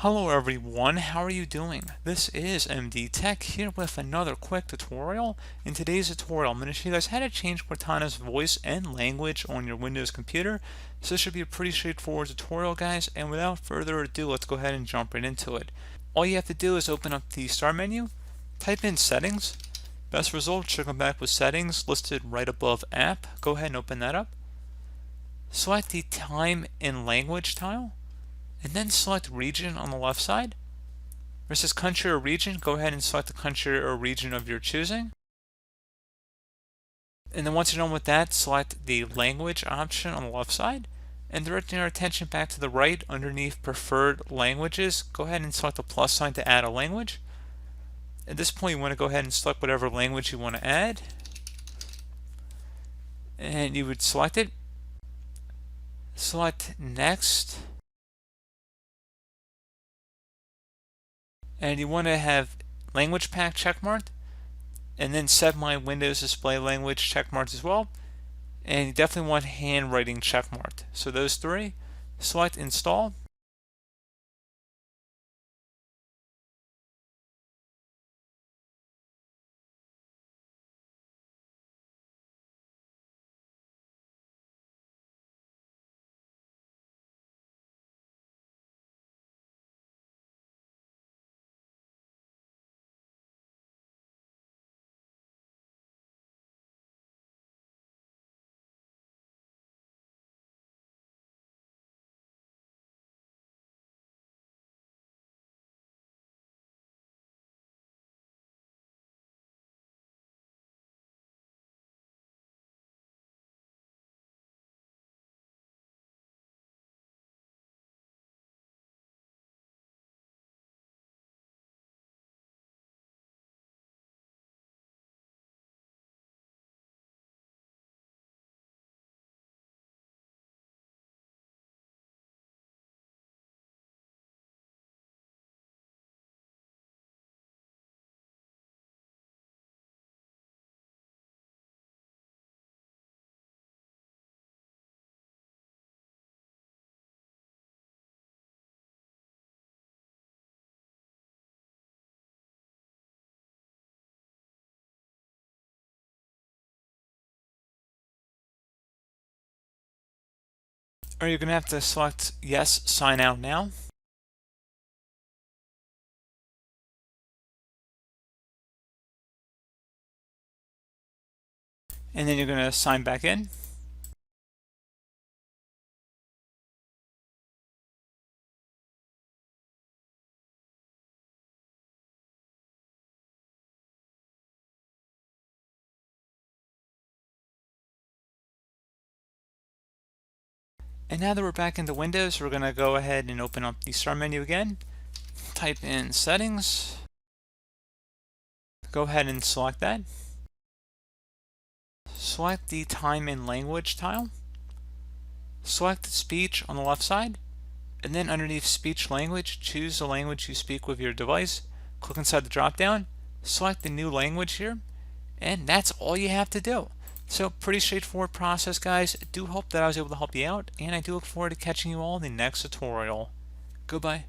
Hello everyone, how are you doing? This is MD Tech here with another quick tutorial. In today's tutorial, I'm going to show you guys how to change Cortana's voice and language on your Windows computer. So this should be a pretty straightforward tutorial, guys, and without further ado, let's go ahead and jump right into it. All you have to do is open up the Start menu, type in Settings. Best result should come back with Settings listed right above App. Go ahead and open that up. Select the Time and Language tile, and then select region on the left side. Where it says country or region, go ahead and select the country or region of your choosing. And then once you're done with that, select the language option on the left side, and directing our attention back to the right underneath preferred languages, go ahead and select the plus sign to add a language. At this point, you want to go ahead and select whatever language you want to add, and you would select it. Select next. And you want to have language pack checkmarked, and then set my Windows display language checkmarked as well. And you definitely want handwriting checkmarked. So those three, select install. Or you're going to have to select yes, sign out now. And then you're going to sign back in. And now that we're back into Windows, we're going to go ahead and open up the Start menu again. Type in Settings. Go ahead and select that. Select the Time and Language tile. Select Speech on the left side. And then underneath Speech Language, choose the language you speak with your device. Click inside the drop down. Select the new language here. And that's all you have to do. So pretty straightforward process, guys. I do hope that I was able to help you out, and I do look forward to catching you all in the next tutorial. Goodbye.